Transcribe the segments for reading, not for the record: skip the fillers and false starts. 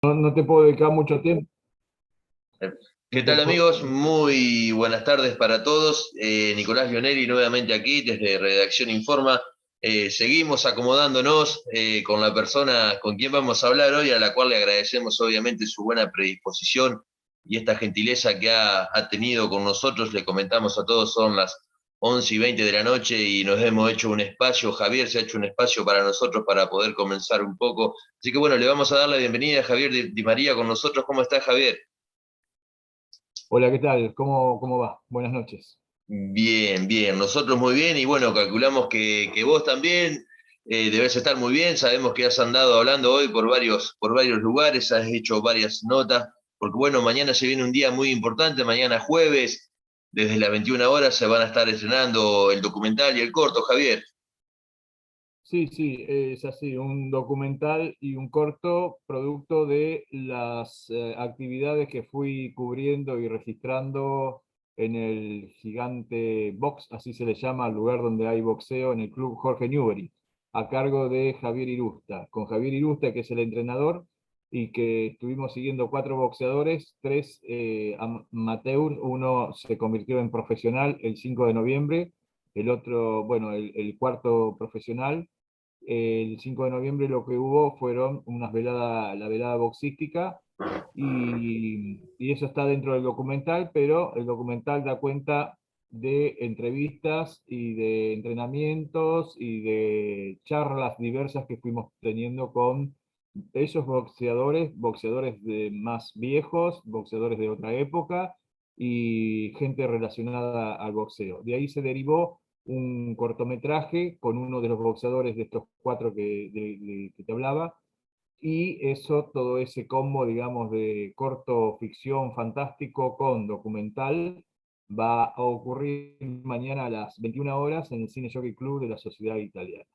No te puedo dedicar mucho tiempo. ¿Qué No te tal puedo- amigos? Muy buenas tardes para todos. Nicolás Lionelli nuevamente aquí desde Redacción Informa. Seguimos acomodándonos con la persona con quien vamos a hablar hoy, a la cual le agradecemos obviamente su buena predisposición y esta gentileza que ha tenido con nosotros. Le comentamos a todos, son las 11:20 de la noche y nos hemos hecho un espacio. Javier se ha hecho un espacio para nosotros para poder comenzar un poco. Así que bueno, le vamos a dar la bienvenida a Javier Di María con nosotros. ¿Cómo está Javier? Hola, ¿qué tal? ¿Cómo va? Buenas noches. Bien, bien, nosotros muy bien y bueno, calculamos que vos también debes estar muy bien, sabemos que has andado hablando hoy por varios lugares, has hecho varias notas, porque bueno, mañana se viene un día muy importante, mañana jueves, desde las 21 horas se van a estar estrenando el documental y el corto, Javier. Sí, sí, es así, un documental y un corto producto de las actividades que fui cubriendo y registrando en el gigante box, así se le llama al lugar donde hay boxeo, en el club Jorge Newbery, a cargo de Javier Irusta, con Javier Irusta, que es el entrenador, y que estuvimos siguiendo cuatro boxeadores, tres amateurs, uno se convirtió en profesional el 5 de noviembre, el otro, bueno, el cuarto profesional. El 5 de noviembre lo que hubo fueron la velada boxística, y eso está dentro del documental, pero el documental da cuenta de entrevistas y de entrenamientos y de charlas diversas que fuimos teniendo con esos boxeadores más viejos, boxeadores de otra época y gente relacionada al boxeo. De ahí se derivó un cortometraje con uno de los boxeadores de estos cuatro que te hablaba, y eso, todo ese combo, digamos, de corto, ficción, fantástico con documental, va a ocurrir mañana a las 21 horas en el Cine Jockey Club de la Sociedad Italiana.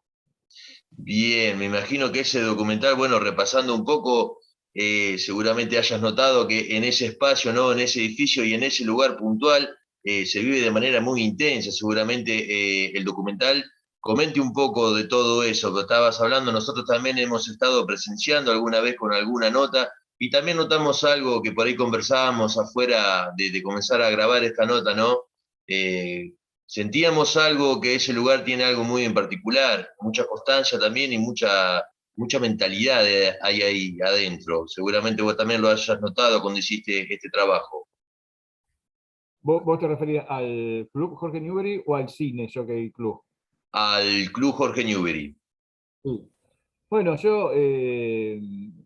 Bien, me imagino que ese documental, bueno, repasando un poco, seguramente hayas notado que en ese espacio, ¿no? En ese edificio y en ese lugar puntual, se vive de manera muy intensa. Seguramente el documental comente un poco de todo eso que estabas hablando. Nosotros también hemos estado presenciando alguna vez con alguna nota y también notamos algo que por ahí conversábamos afuera de comenzar a grabar esta nota, ¿no? Sentíamos algo que ese lugar tiene algo muy en particular, mucha constancia también y mucha mentalidad hay ahí adentro. Seguramente vos también lo hayas notado cuando hiciste este trabajo. ¿Vos te referías al Club Jorge Newbery o al Cine Jockey Club? Al Club Jorge Newbery. Sí. Bueno, yo en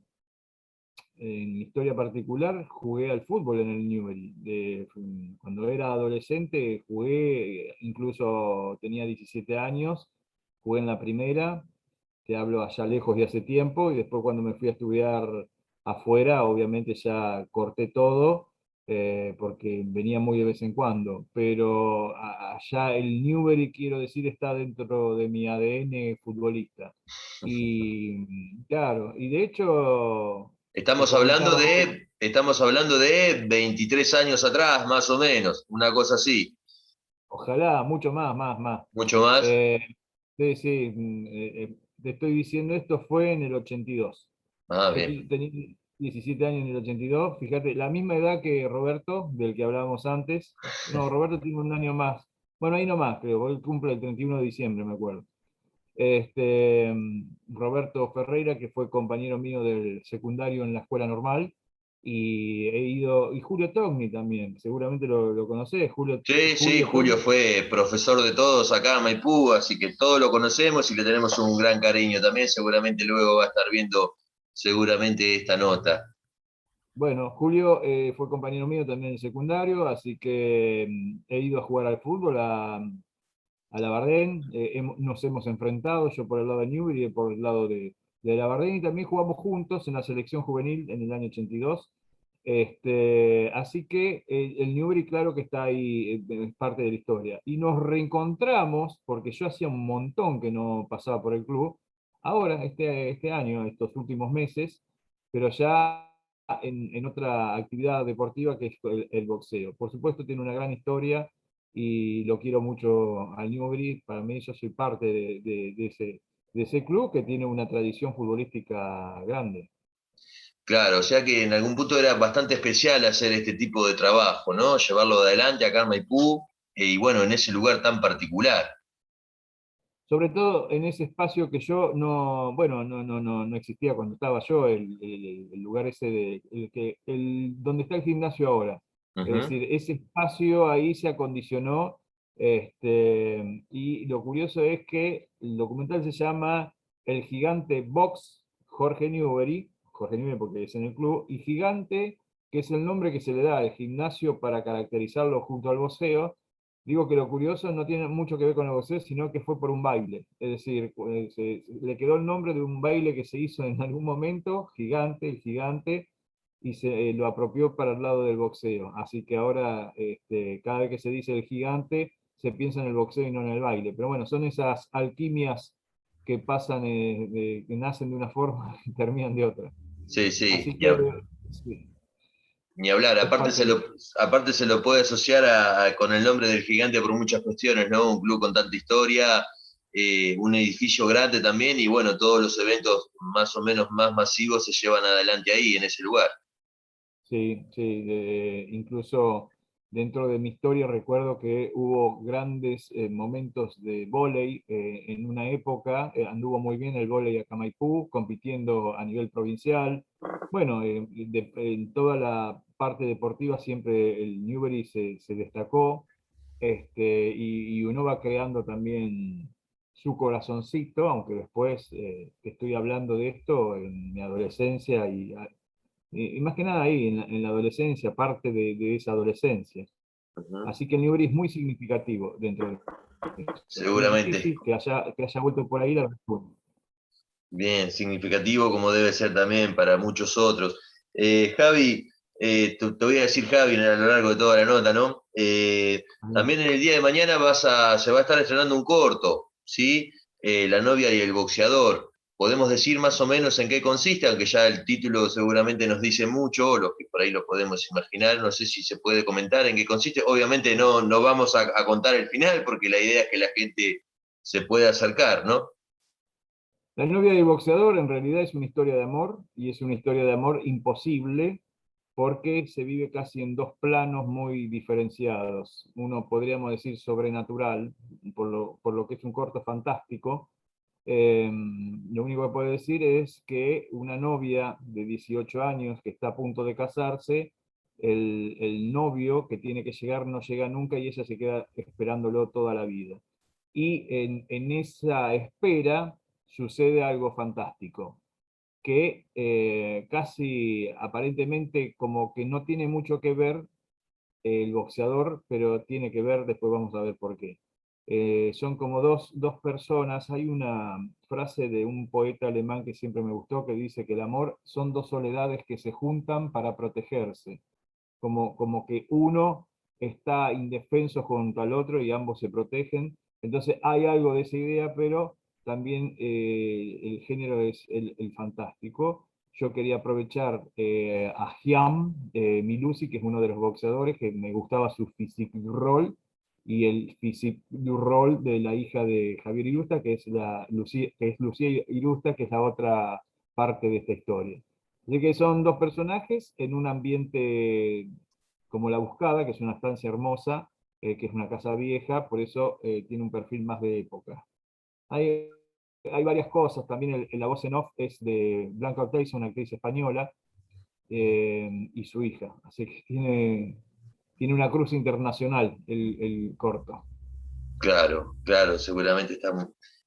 mi historia particular jugué al fútbol en el Newbery. Cuando era adolescente jugué, incluso tenía 17 años, jugué en la primera, te hablo allá lejos de hace tiempo, y después cuando me fui a estudiar afuera, obviamente ya corté todo, porque venía muy de vez en cuando, pero allá el Newbery, quiero decir, está dentro de mi ADN futbolista. Y claro, y de hecho, te comentaba, Estamos hablando de 23 años atrás, más o menos, una cosa así. ojalá, mucho más. Mucho más. Eh, sí, sí, te estoy diciendo, esto fue en el 82. Ah, Yo bien. tenía 17 años en el 82, fíjate, la misma edad que Roberto, del que hablábamos antes. No, Roberto tiene un año más. Bueno, ahí nomás, creo, porque él cumple el 31 de diciembre, me acuerdo. Roberto Ferreira, que fue compañero mío del secundario en la escuela normal, y he ido, y Julio Togni también, seguramente lo conocés, Sí, sí, Julio Julio Togni. fue profesor de todos acá en Maipú, así que todos lo conocemos y le tenemos un gran cariño también. Seguramente luego va a estar viendo seguramente esta nota. Bueno, Julio fue compañero mío también en el secundario, así que he ido a jugar al fútbol a Labardén, nos hemos enfrentado, yo por el lado de Newbery y él por el lado de Labardén, y también jugamos juntos en la selección juvenil en el año 82. Así que el Newbery, claro que está ahí, es parte de la historia. Y nos reencontramos, porque yo hacía un montón que no pasaba por el club, ahora, este año, estos últimos meses, pero ya en otra actividad deportiva, que es el boxeo. Por supuesto, tiene una gran historia y lo quiero mucho al Newbery. Para mí, yo soy parte de ese club que tiene una tradición futbolística grande. Claro, o sea que en algún punto era bastante especial hacer este tipo de trabajo, ¿no? Llevarlo adelante acá en Maipú, y bueno, en ese lugar tan particular. Sobre todo en ese espacio que yo no, bueno, no existía cuando estaba yo, el lugar ese donde está el gimnasio ahora. Es Ujú. decir, ese espacio ahí se acondicionó, y lo curioso es que el documental se llama El Gigante Box, Jorge Newbery porque es en el club, y Gigante, que es el nombre que se le da al gimnasio para caracterizarlo junto al boxeo. Digo que lo curioso no tiene mucho que ver con el boxeo, sino que fue por un baile. Es decir, le quedó el nombre de un baile que se hizo en algún momento, Gigante, el Gigante, y se lo apropió para el lado del boxeo. Así que ahora, cada vez que se dice el Gigante, se piensa en el boxeo y no en el baile. Pero bueno, son esas alquimias que pasan, que nacen de una forma y terminan de otra. Sí, sí, Así que sí, ni hablar. es parte de... Aparte se lo puede asociar con el nombre del gigante por muchas cuestiones, ¿no? Un club con tanta historia, un edificio grande también, y bueno, todos los eventos más o menos más masivos se llevan adelante ahí, en ese lugar. Sí, sí, incluso dentro de mi historia recuerdo que hubo grandes momentos de vóley en una época, anduvo muy bien el vóley acá en Maipú, compitiendo a nivel provincial. Bueno, en toda la parte deportiva siempre el Newbery se destacó, y uno va creando también su corazoncito, aunque después te estoy hablando de esto en mi adolescencia y más que nada ahí, en la adolescencia, parte de esa adolescencia. Ujú. Así que el Newbery es muy significativo dentro de eso. Y sí, Seguramente. sí, que haya vuelto por ahí la respuesta. Bien, significativo como debe ser también para muchos otros. Javi, te voy a decir Javi a lo largo de toda la nota, ¿no? También en el día de mañana se va a estar estrenando un corto, ¿sí? La novia y el boxeador. Podemos decir más o menos en qué consiste, aunque ya el título seguramente nos dice mucho, o lo que por ahí lo podemos imaginar, no sé si se puede comentar en qué consiste. Obviamente no vamos a contar el final, porque la idea es que la gente se pueda acercar, ¿no? La novia del boxeador en realidad es una historia de amor, y es una historia de amor imposible porque se vive casi en dos planos muy diferenciados. Uno podríamos decir sobrenatural, por lo que es un corto fantástico. Lo único que puedo decir es que una novia de 18 años que está a punto de casarse, el novio que tiene que llegar no llega nunca y ella se queda esperándolo toda la vida. Y en esa espera sucede algo fantástico, que casi aparentemente como que no tiene mucho que ver el boxeador, pero tiene que ver, después vamos a ver por qué. Son como dos personas. Hay una frase de un poeta alemán que siempre me gustó, que dice que el amor son dos soledades que se juntan para protegerse, como que uno está indefenso junto al otro y ambos se protegen. Entonces hay algo de esa idea, pero también el género es el fantástico. Yo quería aprovechar a Hiam Milusi, que es uno de los boxeadores, que me gustaba su physique du rol, y el physique du rol de la hija de Javier Irusta, que es Lucía Irusta, que es la otra parte de esta historia. Así que son dos personajes en un ambiente como La Buscada, que es una estancia hermosa, que es una casa vieja, por eso tiene un perfil más de época. Hay, hay varias cosas, también la voz en off es de Blanca Oteiza, una actriz española, y su hija, así que tiene una cruz internacional el corto. Claro, claro, seguramente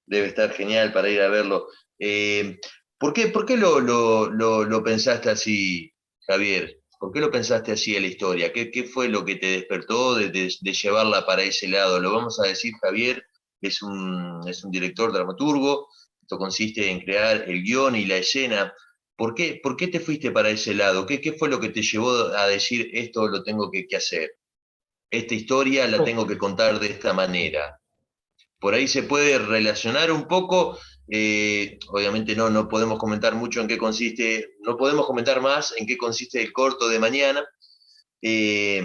debe estar genial para ir a verlo. Eh, por qué lo pensaste así, Javier? ¿Por qué lo pensaste así en la historia? ¿Qué fue lo que te despertó de llevarla para ese lado? Lo vamos a decir, Javier, es un director dramaturgo. Esto consiste en crear el guión y la escena. Por qué te fuiste para ese lado? Qué fue lo que te llevó a decir esto lo tengo que hacer? Esta historia la Bueno, tengo que contar de esta manera. Por ahí se puede relacionar un poco. Obviamente no podemos comentar mucho en qué consiste, no podemos comentar más en qué consiste el corto de mañana, eh,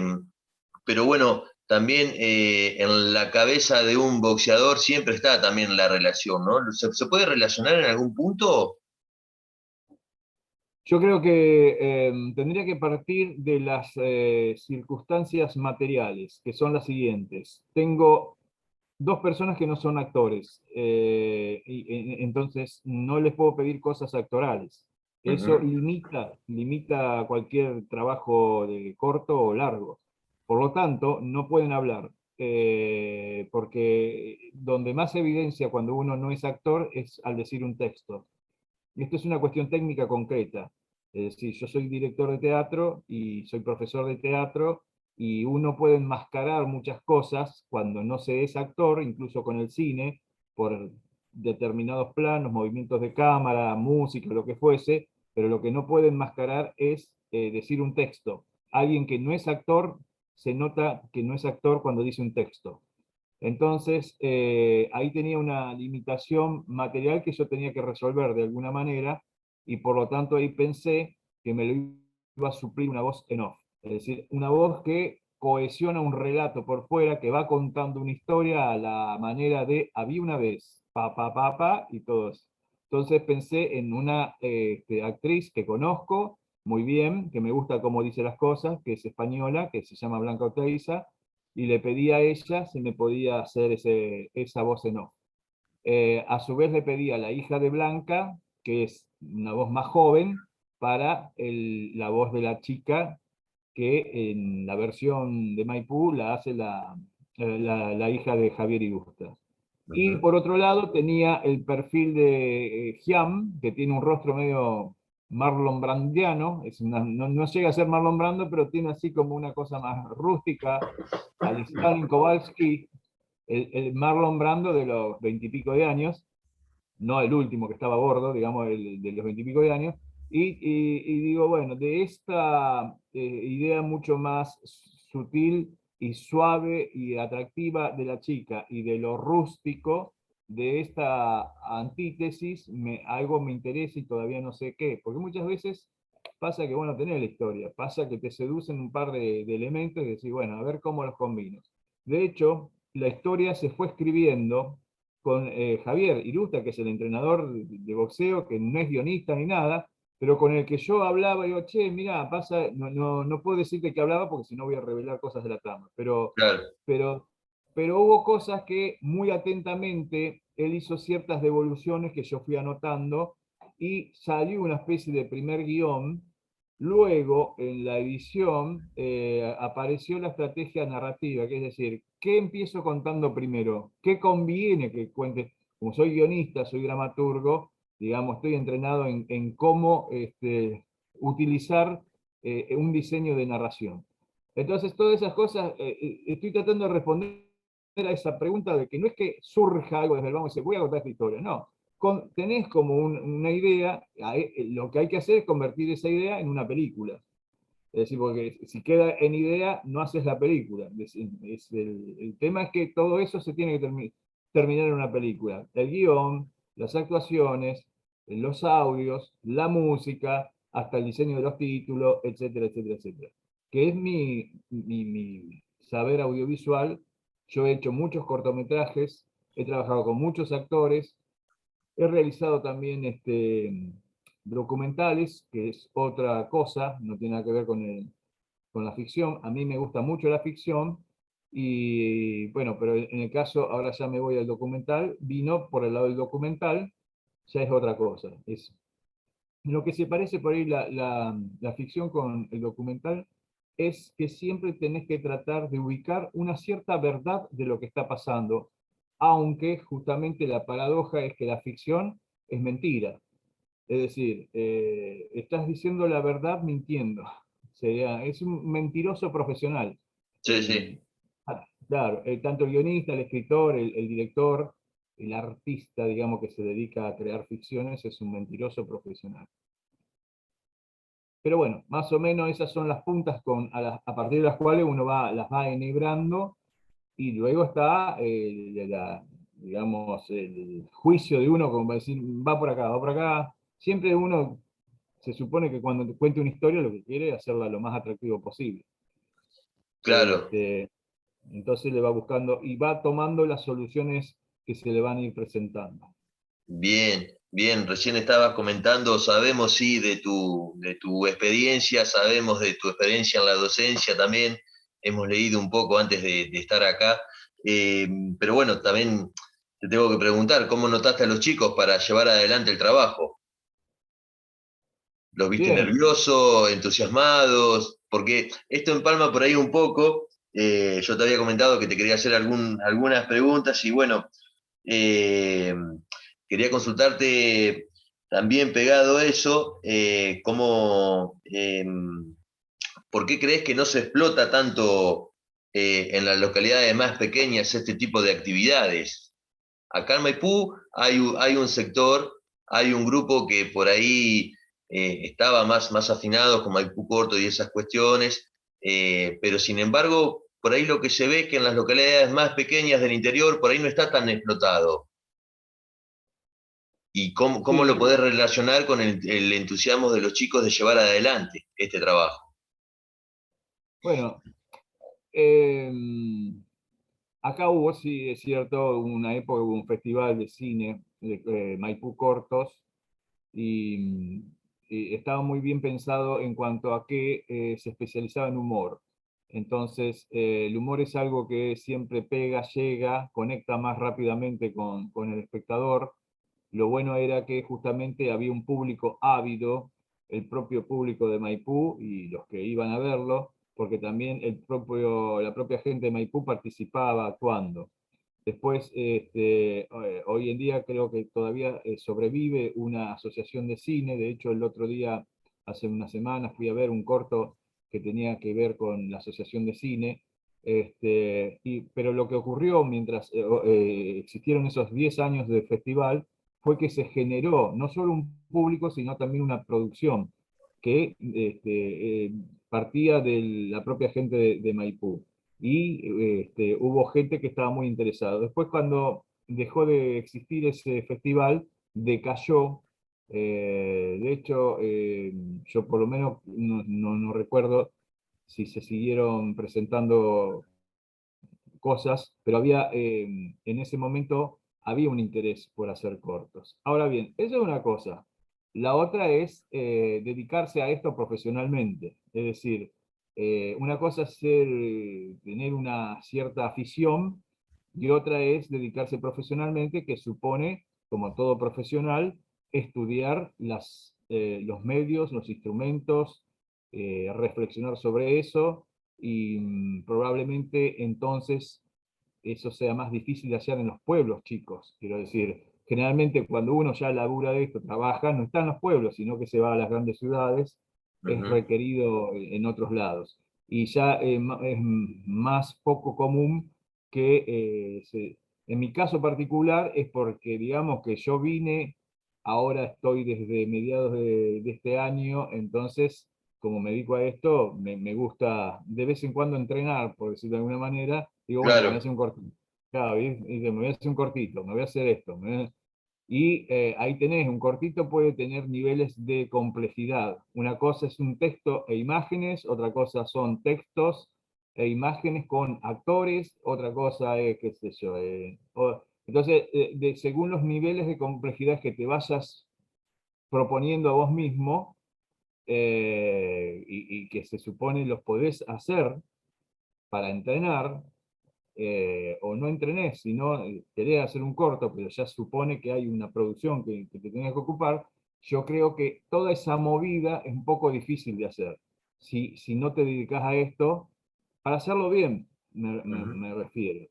pero bueno, también en la cabeza de un boxeador siempre está también la relación, ¿no? Se puede relacionar en algún punto? Yo creo que tendría que partir de las circunstancias materiales, que son las siguientes. Tengo dos personas que no son actores, entonces no les puedo pedir cosas actorales. Eso Ujú. limita cualquier trabajo de corto o largo. Por lo tanto, no pueden hablar, porque donde más se evidencia cuando uno no es actor es al decir un texto. Esto es una cuestión técnica concreta. Es decir, yo soy director de teatro y soy profesor de teatro y uno puede enmascarar muchas cosas cuando no se es actor, incluso con el cine, por determinados planos, movimientos de cámara, música, lo que fuese, pero lo que no puede enmascarar es decir un texto. Alguien que no es actor se nota que no es actor cuando dice un texto. Entonces, ahí tenía una limitación material que yo tenía que resolver de alguna manera, y por lo tanto ahí pensé que me lo iba a suplir una voz en off. Es decir, una voz que cohesiona un relato por fuera, que va contando una historia a la manera de había una vez, pa, y todo eso. Entonces pensé en una actriz que conozco muy bien, que me gusta cómo dice las cosas, que es española, que se llama Blanca Oteiza, y le pedí a ella si me podía hacer esa voz en off. A su vez le pedí a la hija de Blanca, que es una voz más joven, para la voz de la chica, que en la versión de Maipú la hace la hija de Javier Irusta. Y Ujú. por otro lado tenía el perfil de Giam, que tiene un rostro medio Marlon Brandiano, no llega a ser Marlon Brando, pero tiene así como una cosa más rústica, al Stalin Kowalski, el Marlon Brando de los veintipico de años, no el último que estaba gordo, digamos, el de los veintipico de años, y digo, bueno, de esta idea mucho más sutil y suave y atractiva de la chica y de lo rústico de esta antítesis, algo me interesa y todavía no sé qué, porque muchas veces pasa que, bueno, tenés la historia, pasa que te seducen un par de elementos y decís, bueno, a ver cómo los combino. De hecho, la historia se fue escribiendo con Javier Irusta, que es el entrenador de boxeo, que no es guionista ni nada, pero con el que yo hablaba, digo, che, mira, pasa, no puedo decirte que hablaba porque si no voy a revelar cosas de la trama, Claro. pero, pero hubo cosas que muy atentamente él hizo ciertas devoluciones que yo fui anotando y salió una especie de primer guión. Luego, en la edición, apareció la estrategia narrativa, que es decir, ¿qué empiezo contando primero? ¿Qué conviene que cuente? Como soy guionista, soy dramaturgo, digamos, estoy entrenado en cómo utilizar un diseño de narración. Entonces, todas esas cosas, estoy tratando de responder a esa pregunta de que no es que surja algo desde el vamos y dice, voy a contar esta historia, no. Tenés como una idea, lo que hay que hacer es convertir esa idea en una película. Es decir, porque si queda en idea, no haces la película. El tema es que todo eso se tiene que terminar en una película. El guión, las actuaciones, los audios, la música, hasta el diseño de los títulos, etcétera, etcétera, etcétera. Que es mi saber audiovisual. Yo he hecho muchos cortometrajes, he trabajado con muchos actores, he realizado también documentales, que es otra cosa, no tiene nada que ver con la ficción. A mí me gusta mucho la ficción y bueno, pero en el caso, ahora ya me voy al documental, vino por el lado del documental, ya es otra cosa. Lo que se parece por ahí la ficción con el documental es que siempre tenés que tratar de ubicar una cierta verdad de lo que está pasando, aunque justamente la paradoja es que la ficción es mentira. Es decir, estás diciendo la verdad mintiendo. Es un mentiroso profesional. Sí, sí. Claro, tanto el guionista, el escritor, el director, el artista, digamos, que se dedica a crear ficciones, es un mentiroso profesional. Pero bueno, más o menos esas son las puntas a partir de las cuales uno las va enhebrando y luego está, digamos, el juicio de uno, como decir, va por acá, va por acá. Siempre uno se supone que cuando te cuente una historia lo que quiere es hacerla lo más atractivo posible. Claro. Este, entonces le va buscando y va tomando las soluciones que se le van a ir presentando. Bien, bien, recién estabas comentando, sabemos sí de tu experiencia, sabemos de tu experiencia en la docencia también, hemos leído un poco antes de estar acá, eh, pero bueno, también te tengo que preguntar, ¿cómo notaste a los chicos para llevar adelante el trabajo? ¿Los viste Bien, nerviosos, entusiasmados? Porque esto empalma por ahí un poco, yo te había comentado que te quería hacer algunas preguntas y bueno, eh, quería consultarte también pegado a eso, ¿por qué crees que no se explota tanto en las localidades más pequeñas este tipo de actividades? Acá en Maipú hay un sector, hay un grupo que por ahí estaba más afinado con Maipú Corto y esas cuestiones, pero sin embargo, por ahí lo que se ve es que en las localidades más pequeñas del interior, por ahí no está tan explotado. ¿Y cómo lo sí, podés relacionar con el entusiasmo de los chicos de llevar adelante este trabajo? bueno, acá hubo, sí, es cierto, una época, hubo un festival de cine de Maipú Cortos, y, y estaba muy bien pensado en cuanto a que se especializaba en humor. Entonces, el humor es algo que siempre pega, llega, conecta más rápidamente con el espectador. Lo bueno era que justamente había un público ávido, el propio público de Maipú y los que iban a verlo, porque también la propia gente de Maipú participaba actuando. Después, hoy en día creo que todavía sobrevive una asociación de cine. De hecho, el otro día, hace unas semanas, fui a ver un corto que tenía que ver con la asociación de cine. Pero lo que ocurrió mientras existieron esos 10 años de festival fue que se generó no solo un público, sino también una producción que partía de la propia gente de Maipú y hubo gente que estaba muy interesada. Después, cuando dejó de existir ese festival, decayó. De hecho, yo por lo menos no recuerdo si se siguieron presentando cosas, pero en ese momento había un interés por hacer cortos. Ahora bien, eso es una cosa. La otra es dedicarse a esto profesionalmente. Es decir, una cosa es tener una cierta afición y otra es dedicarse profesionalmente, que supone, como todo profesional, estudiar los medios, los instrumentos, reflexionar sobre eso y probablemente entonces eso sea más difícil de hacer en los pueblos chicos. Quiero decir, generalmente cuando uno ya labura de esto, trabaja, no está en los pueblos, sino que se va a las grandes ciudades, es Ujú, requerido en otros lados. Y ya es más poco común que, en mi caso particular, es porque digamos que yo vine, ahora estoy desde mediados de este año, entonces como me dedico a esto, me gusta de vez en cuando entrenar, por decirlo de alguna manera. Digo, bueno, me voy a claro. hacer un cortito. Claro, me voy a hacer un cortito, me voy a hacer esto. Y ahí tenés, un cortito puede tener niveles de complejidad. Una cosa es un texto e imágenes, otra cosa son textos e imágenes con actores, otra cosa es, qué sé yo. Entonces, según los niveles de complejidad que te vayas proponiendo a vos mismo, y que se supone los podés hacer para entrenar, o no entrenés, sino querés hacer un corto, pero ya supone que hay una producción que te tenés que ocupar. Yo creo que toda esa movida es un poco difícil de hacer. Si no te dedicas a esto, para hacerlo bien, Ujú. me refiero.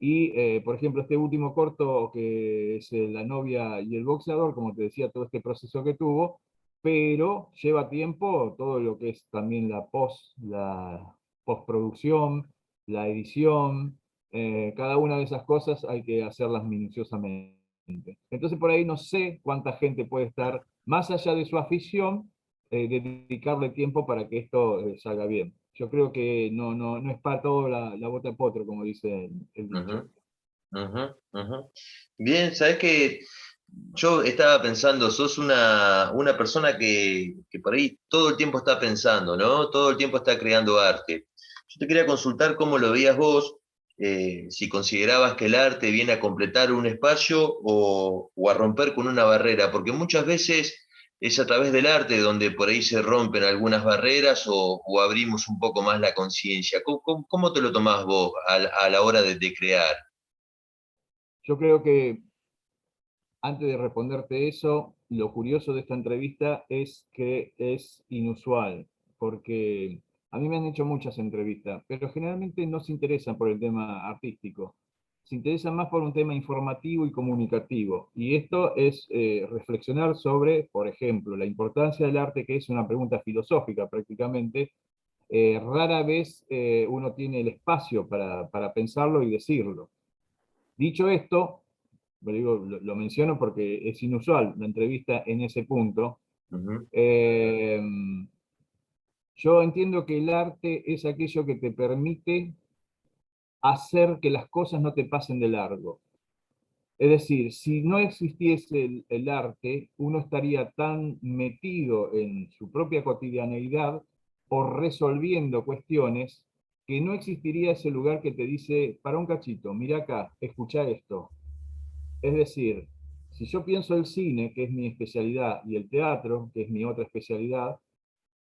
Y, por ejemplo, este último corto, que es La novia y el boxeador, como te decía, todo este proceso que tuvo, pero lleva tiempo todo lo que es también la postproducción, la edición, cada una de esas cosas hay que hacerlas minuciosamente. Entonces, por ahí no sé cuánta gente puede estar, más allá de su afición, dedicarle tiempo para que esto salga bien. Yo creo que no es para todo la bota de potro, como dice el dicho. Ujú, ujú, ujú. Bien, sabes que yo estaba pensando, sos una persona que por ahí todo el tiempo está pensando, ¿no? Todo el tiempo está creando arte. Yo te quería consultar cómo lo veías vos, si considerabas que el arte viene a completar un espacio o a romper con una barrera, porque muchas veces es a través del arte donde por ahí se rompen algunas barreras o abrimos un poco más la conciencia. ¿Cómo te lo tomás vos a la hora de crear? Yo creo que antes de responderte eso, lo curioso de esta entrevista es que es inusual, porque a mí me han hecho muchas entrevistas, pero generalmente no se interesan por el tema artístico, se interesan más por un tema informativo y comunicativo. Y esto es reflexionar sobre, por ejemplo, la importancia del arte, que es una pregunta filosófica prácticamente. Rara vez uno tiene el espacio para pensarlo y decirlo. Dicho esto, lo menciono porque es inusual la entrevista en ese punto. Ujú, Eh, yo entiendo que el arte es aquello que te permite hacer que las cosas no te pasen de largo. Es decir, si no existiese el arte, uno estaría tan metido en su propia cotidianeidad o resolviendo cuestiones que no existiría ese lugar que te dice, para un cachito, mira acá, escucha esto. Es decir, si yo pienso el cine, que es mi especialidad, y el teatro, que es mi otra especialidad,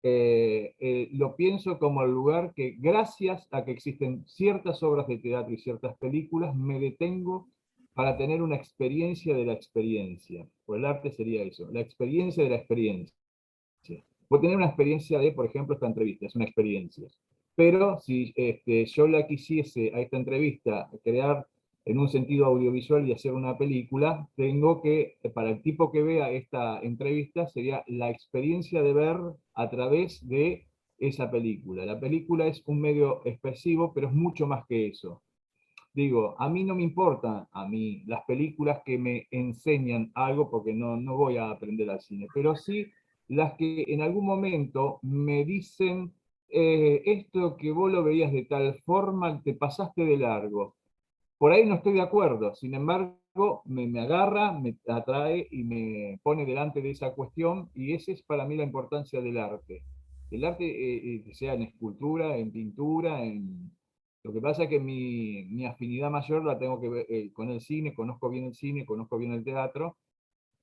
lo pienso como el lugar que, gracias a que existen ciertas obras de teatro y ciertas películas, me detengo para tener una experiencia de la experiencia. Pues el arte sería eso, la experiencia de la experiencia. Voy a tener una experiencia de, por ejemplo, esta entrevista, es una experiencia. Pero si yo la quisiese a esta entrevista crear en un sentido audiovisual y hacer una película, tengo que, para el tipo que vea esta entrevista, sería la experiencia de ver a través de esa película. La película es un medio expresivo, pero es mucho más que eso. Digo, a mí no me importan a mí las películas que me enseñan algo porque no voy a aprender al cine, pero sí las que en algún momento me dicen, esto que vos lo veías de tal forma, te pasaste de largo. Por ahí no estoy de acuerdo, sin embargo, me agarra, me atrae y me pone delante de esa cuestión, y esa es para mí la importancia del arte. El arte, sea en escultura, en pintura, en... Lo que pasa es que mi afinidad mayor la tengo que ver con el cine, conozco bien el teatro,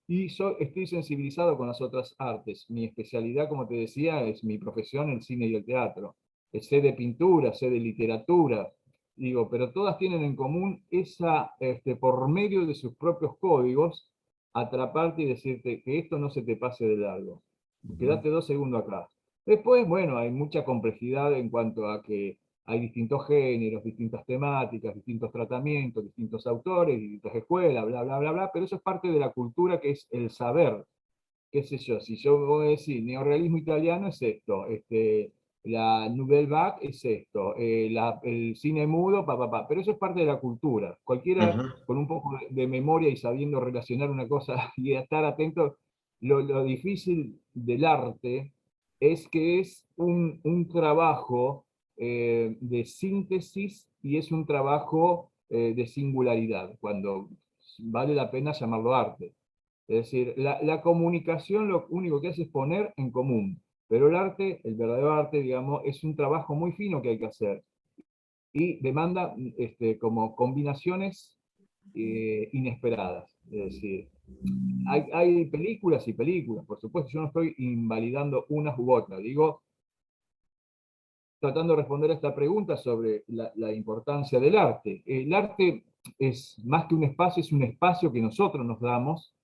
y estoy sensibilizado con las otras artes. Mi especialidad, como te decía, es mi profesión, el cine y el teatro. Sé de pintura, sé de literatura, digo, pero todas tienen en común esa, por medio de sus propios códigos, atraparte y decirte que esto no se te pase de largo. ujú, Quédate 2 segundos acá. Después, bueno, hay mucha complejidad en cuanto a que hay distintos géneros, distintas temáticas, distintos tratamientos, distintos autores, distintas escuelas, bla, bla, bla, bla, pero eso es parte de la cultura, que es el saber. Qué sé yo, si yo voy a decir neorrealismo italiano es esto, la Nouvelle Vague es esto, el cine mudo, pero eso es parte de la cultura. Cualquiera ujú. con un poco de memoria y sabiendo relacionar una cosa y estar atento, lo difícil del arte es que es un trabajo de síntesis y es un trabajo de singularidad, cuando vale la pena llamarlo arte. Es decir, la comunicación lo único que hace es poner en común, pero el arte, el verdadero arte, digamos, es un trabajo muy fino que hay que hacer y demanda como combinaciones inesperadas. Es decir, hay películas y películas, por supuesto, yo no estoy invalidando unas u otras, digo, tratando de responder a esta pregunta sobre la importancia del arte. El arte es más que un espacio, es un espacio que nosotros nos damos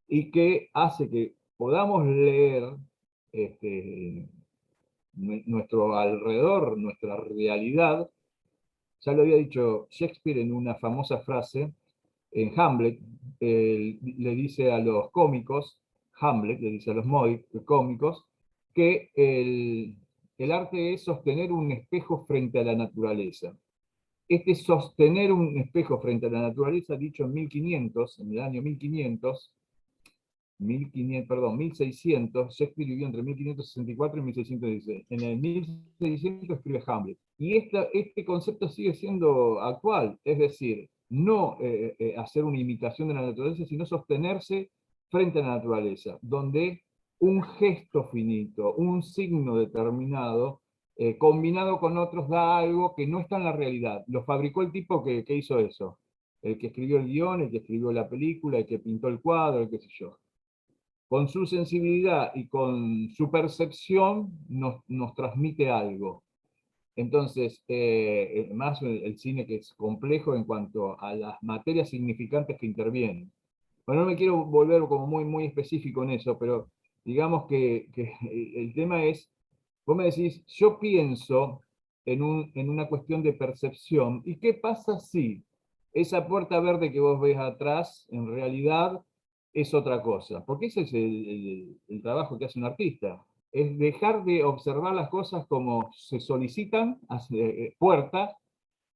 y que hace que podamos leer este, nuestro alrededor, nuestra realidad. Ya lo había dicho Shakespeare en una famosa frase, en Hamlet, le dice a los cómicos, Hamlet le dice a los cómicos, que el arte es sostener un espejo frente a la naturaleza. Este sostener un espejo frente a la naturaleza, dicho en 1500, en el año 1500, perdón, 1600, Shakespeare vivió entre 1564 y 1616. En el 1600 escribe Hamlet. Y este concepto sigue siendo actual, es decir, no hacer una imitación de la naturaleza, sino sostenerse frente a la naturaleza, donde un gesto finito, un signo determinado, combinado con otros da algo que no está en la realidad. Lo fabricó el tipo que hizo eso. El que escribió el guión, el que escribió la película, el que pintó el cuadro, el qué sé yo. Con su sensibilidad y con su percepción nos transmite algo. Entonces, más el cine que es complejo en cuanto a las materias significantes que intervienen. Bueno, no me quiero volver como muy específico en eso, pero digamos que el tema es, vos me decís, yo pienso en una cuestión de percepción, ¿y qué pasa si esa puerta verde que vos ves atrás, en realidad, es otra cosa? Porque ese es el trabajo que hace un artista, es dejar de observar las cosas como se solicitan, puerta,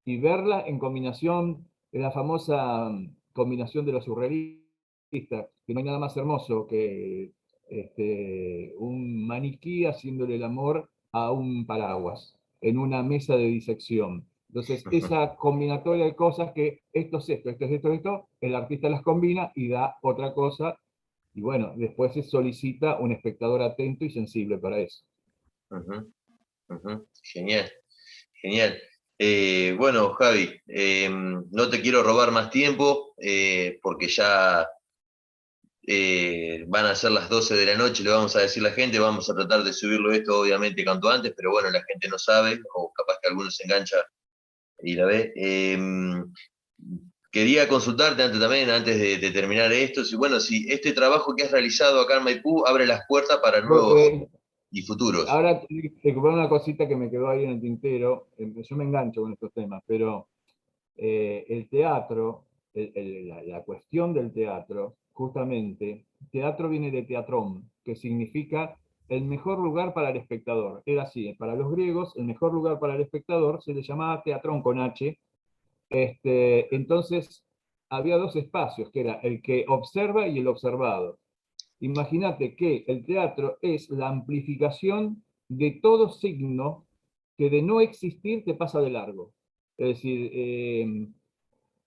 y verla en combinación, la famosa combinación de los surrealistas, que no hay nada más hermoso que un maniquí haciéndole el amor a un paraguas, en una mesa de disección. Entonces, esa combinatoria de cosas que esto es esto, esto es esto, esto, el artista las combina y da otra cosa, y bueno, después se solicita un espectador atento y sensible para eso. Ujú, ujú. Genial, genial. Bueno, Javi, no te quiero robar más tiempo porque ya van a ser las 12 de la noche, le vamos a decir a la gente, vamos a tratar de subirlo esto obviamente cuanto antes, pero bueno, la gente no sabe, o capaz que alguno se engancha y la ve. Quería consultarte antes también, antes de terminar esto, si bueno, si este trabajo que has realizado acá en Maipú abre las puertas para nuevos Eh, y futuros. Ahora te compré una cosita que me quedó ahí en el tintero, yo me engancho con estos temas, pero el teatro, la cuestión del teatro, justamente, teatro viene de teatrón, que significa el mejor lugar para el espectador. Era así, para los griegos, el mejor lugar para el espectador se le llamaba teatrón con H. Entonces, había dos espacios, que era el que observa y el observado. Imagínate que el teatro es la amplificación de todo signo que de no existir te pasa de largo. Es decir,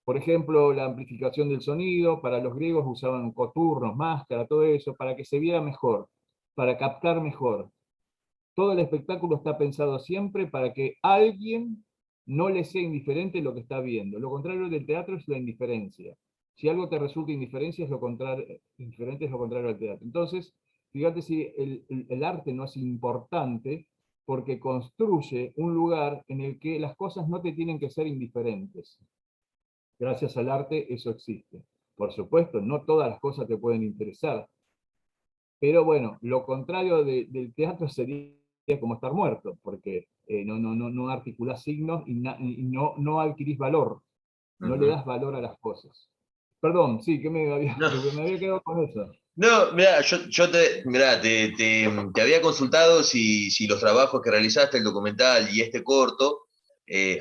por ejemplo, la amplificación del sonido, para los griegos usaban coturnos, máscara, todo eso, para que se viera mejor, para captar mejor. Todo el espectáculo está pensado siempre para que alguien no le sea indiferente lo que está viendo. Lo contrario del teatro es la indiferencia. Si algo te resulta indiferencia, es lo contrario, indiferente es lo contrario al teatro. Entonces, fíjate si el arte no es importante porque construye un lugar en el que las cosas no te tienen que ser indiferentes. Gracias al arte eso existe. Por supuesto, no todas las cosas te pueden interesar, pero bueno, lo contrario del teatro sería como estar muerto, porque no articulás signos y no adquirís valor, no le Ujú. das valor a las cosas. Perdón, sí, No, me había quedado con eso. no, mira, mirá, te había consultado si los trabajos que realizaste, el documental y este corto,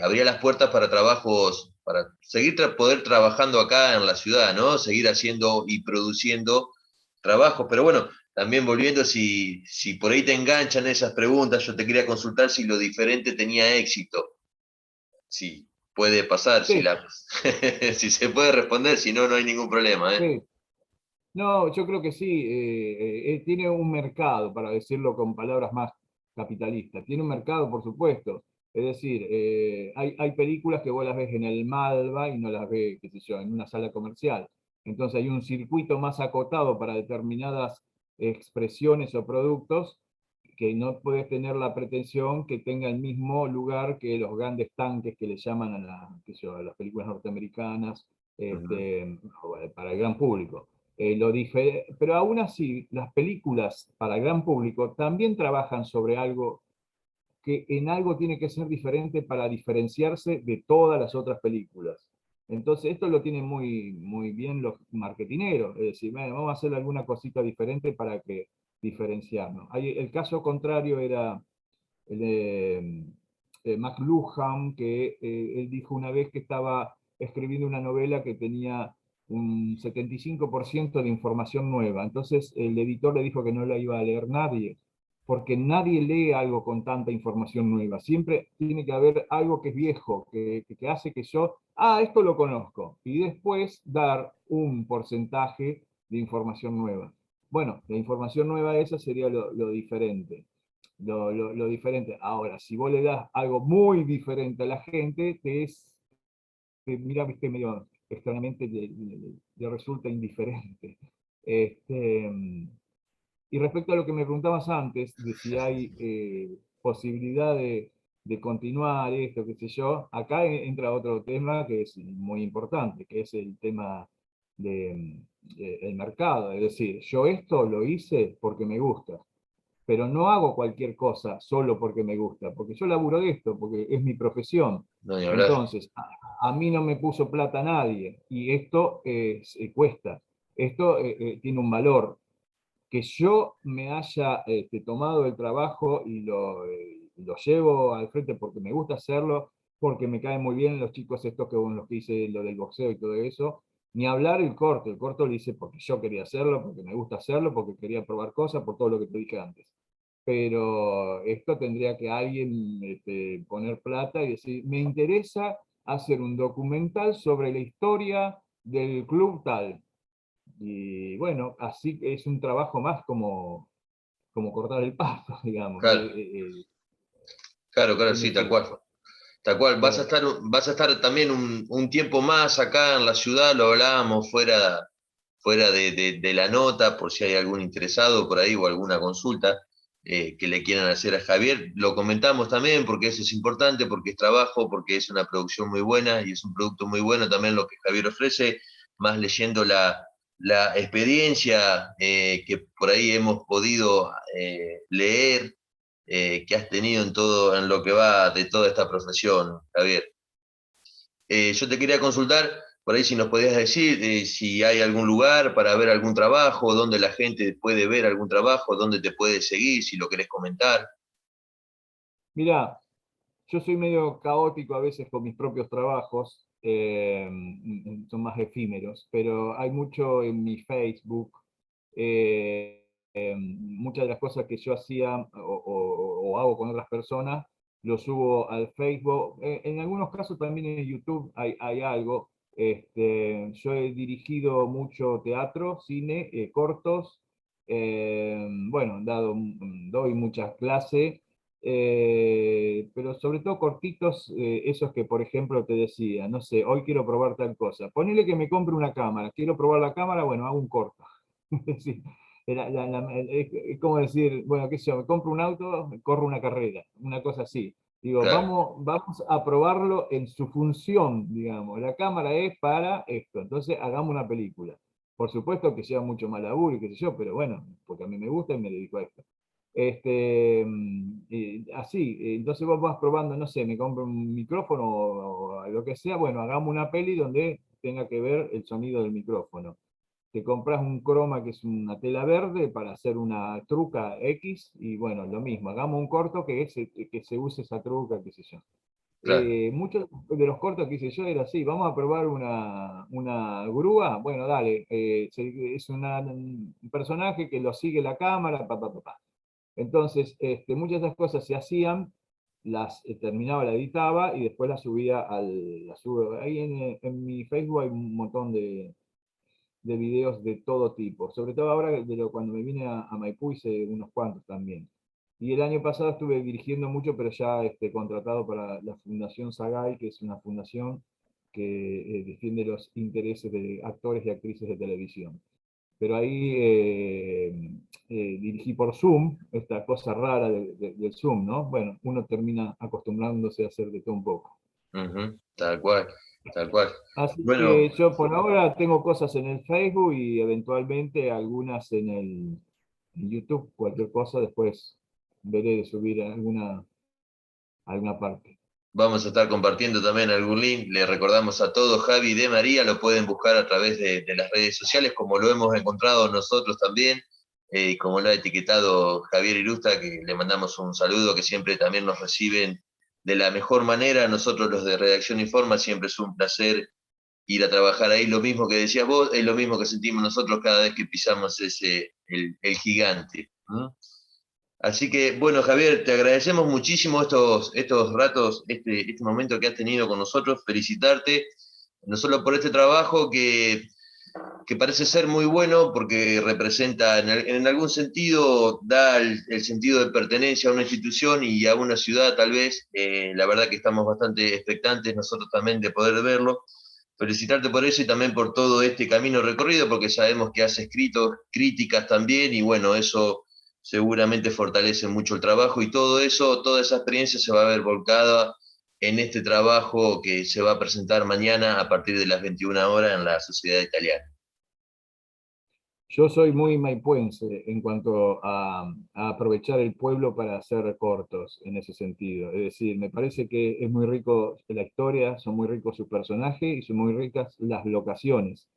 abría las puertas para trabajos, para seguir poder trabajando acá en la ciudad, ¿no? Seguir haciendo y produciendo trabajos. Pero bueno, también volviendo, si por ahí te enganchan esas preguntas, yo te quería consultar si lo diferente tenía éxito. Si puede pasar, Sí, si se puede responder, si no, no hay ningún problema, ¿eh? sí. No, yo creo que sí, tiene un mercado, para decirlo con palabras más capitalistas, tiene un mercado, por supuesto. Es decir, hay películas que vos las ves en el Malva y no las ves, qué sé yo, en una sala comercial. Entonces hay un circuito más acotado para determinadas expresiones o productos que no puedes tener la pretensión que tenga el mismo lugar que los grandes tanques que le llaman qué sé yo, a las películas norteamericanas, Ujú, para el gran público. Pero aún así, las películas para el gran público también trabajan sobre algo que en algo tiene que ser diferente para diferenciarse de todas las otras películas. Entonces, esto lo tienen muy bien los marketineros, es decir, "Bueno, vamos a hacer alguna cosita diferente para que diferenciarnos". El caso contrario era el de McLuhan, que él dijo una vez que estaba escribiendo una novela que tenía un 75% de información nueva. Entonces el editor le dijo que no la iba a leer nadie, porque nadie lee algo con tanta información nueva. Siempre tiene que haber algo que es viejo, que hace que yo, esto lo conozco, y después dar un porcentaje de información nueva. Bueno, la información nueva esa sería lo diferente. lo diferente. Ahora, si vos le das algo muy diferente a la gente, te mira, viste, medio extrañamente le resulta indiferente. Este, y respecto a lo que me preguntabas antes, de si hay posibilidad de continuar esto, qué sé yo, acá entra otro tema que es muy importante, que es el tema del mercado. Es decir, yo esto lo hice porque me gusta, pero no hago cualquier cosa solo porque me gusta, porque yo laburo de esto, porque es mi profesión. No, ni hablar. Entonces, a mí no me puso plata nadie, y esto cuesta, esto tiene un valor. Que yo me haya tomado el trabajo y lo llevo al frente porque me gusta hacerlo, porque me caen muy bien los chicos estos que con los que hice lo del boxeo y todo eso, ni hablar el corto lo hice porque yo quería hacerlo, porque me gusta hacerlo, porque quería probar cosas, por todo lo que te dije antes. Pero esto tendría que alguien poner plata y decir, me interesa hacer un documental sobre la historia del club tal. Y bueno, así que es un trabajo más como cortar el pasto, digamos. Claro, claro, claro, Es sí, tal decir, cual. Tal cual, eh, vas a estar también un tiempo más acá en la ciudad, lo hablábamos fuera de la nota, por si hay algún interesado por ahí o alguna consulta que le quieran hacer a Javier. Lo comentamos también porque eso es importante, porque es trabajo, porque es una producción muy buena y es un producto muy bueno también lo que Javier ofrece, más leyendo la experiencia que por ahí hemos podido leer, que has tenido en todo, en lo que va de toda esta profesión, Javier. Yo te quería consultar, por ahí si nos podías decir si hay algún lugar para ver algún trabajo, dónde la gente puede ver algún trabajo, dónde te puede seguir, si lo querés comentar. mira, yo soy medio caótico a veces con mis propios trabajos, son más efímeros, pero hay mucho en mi Facebook, muchas de las cosas que yo hacía o hago con otras personas, lo subo al Facebook. En algunos casos también en YouTube hay algo. Yo he dirigido mucho teatro, cine, cortos, bueno, doy muchas clases, pero sobre todo cortitos, esos que, por ejemplo, te decía, no sé, hoy quiero probar tal cosa. Ponele que me compre una cámara, quiero probar la cámara, bueno, hago un corto. Sí, es como decir, bueno, qué sé yo, me compro un auto, corro una carrera, una cosa así. Digo, Claro, vamos a probarlo en su función, digamos. La cámara es para esto, entonces hagamos una película. Por supuesto que lleva mucho más laburo y qué sé yo, pero bueno, porque a mí me gusta y me dedico a esto. Así, entonces vos vas probando, no sé, me compro un micrófono o lo que sea, bueno, hagamos una peli donde tenga que ver el sonido del micrófono. Te compras un croma que es una tela verde para hacer una truca X y bueno, lo mismo, hagamos un corto que se use esa truca, qué sé yo. claro, Muchos de los cortos que hice yo era así, vamos a probar una grúa, bueno, dale, es un personaje que lo sigue la cámara, pa, pa, pa, pa. Entonces, muchas de esas cosas se hacían, las terminaba, la editaba y después las subía ahí en mi Facebook hay un montón de videos de todo tipo, sobre todo ahora cuando me vine a Maipú hice unos cuantos también. Y el año pasado estuve dirigiendo mucho, pero ya contratado para la Fundación Sagay, que es una fundación que defiende los intereses de actores y actrices de televisión. Pero ahí dirigí por Zoom, esta cosa rara del Zoom, ¿no? Bueno, uno termina acostumbrándose a hacer de todo un poco. ujú, tal cual, tal cual. Así Bueno, que yo por ahora tengo cosas en el Facebook y eventualmente algunas en YouTube, cualquier cosa, después veré de subir alguna parte. vamos a estar compartiendo también algún link. Le recordamos a todos, Javi de María, lo pueden buscar a través de las redes sociales, como lo hemos encontrado nosotros también, y como lo ha etiquetado Javier Irusta, que le mandamos un saludo, que siempre también nos reciben de la mejor manera. Nosotros los de Redacción Informa siempre es un placer ir a trabajar ahí. Lo mismo que decías vos, es lo mismo que sentimos nosotros cada vez que pisamos el gigante. ¿No? Así que, bueno, Javier, te agradecemos muchísimo estos ratos, este momento que has tenido con nosotros, felicitarte, no solo por este trabajo que parece ser muy bueno porque representa, en algún sentido, da el sentido de pertenencia a una institución y a una ciudad tal vez. La verdad que estamos bastante expectantes nosotros también de poder verlo. Felicitarte por eso y también por todo este camino recorrido, porque sabemos que has escrito críticas también y bueno, eso seguramente fortalece mucho el trabajo y todo eso, toda esa experiencia se va a ver volcada en este trabajo que se va a presentar mañana a partir de las 21 horas en la Sociedad Italiana. Yo soy muy maipuense en cuanto a aprovechar el pueblo para hacer cortos en ese sentido. Es decir, me parece que es muy rico la historia, son muy ricos sus personajes y son muy ricas las locaciones.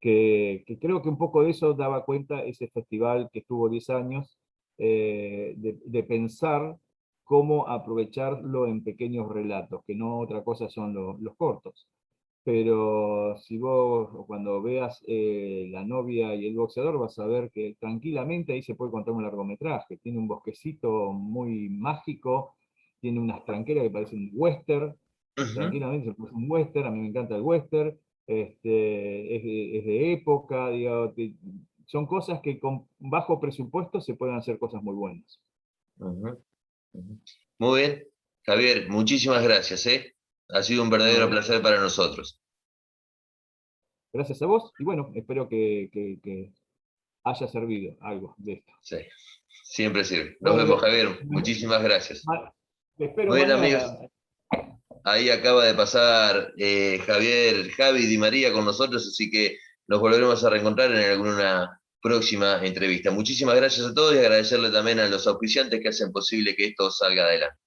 Que creo que un poco de eso daba cuenta ese festival que estuvo 10 años, de pensar cómo aprovecharlo en pequeños relatos, que no otra cosa son los cortos. Pero si vos cuando veas La novia y el boxeador vas a ver que tranquilamente ahí se puede contar un largometraje. Tiene un bosquecito muy mágico, tiene unas tranqueras que parecen western, Ujú, tranquilamente se puede hacer un western, a mí me encanta el western, es de época, digo, son cosas que con bajo presupuesto se pueden hacer cosas muy buenas. ujú, ujú. Muy bien, Javier, muchísimas gracias, ¿eh? Ha sido un verdadero No, placer para nosotros. gracias a vos y bueno, espero que haya servido algo de esto. Sí, siempre sirve. Nos Bueno, vemos, Javier. Muchísimas gracias. te espero Muy bien, amigos. mañana. Ahí acaba de pasar Javier, Javi Di María con nosotros, así que nos volveremos a reencontrar en alguna próxima entrevista. Muchísimas gracias a todos y agradecerle también a los auspiciantes que hacen posible que esto salga adelante.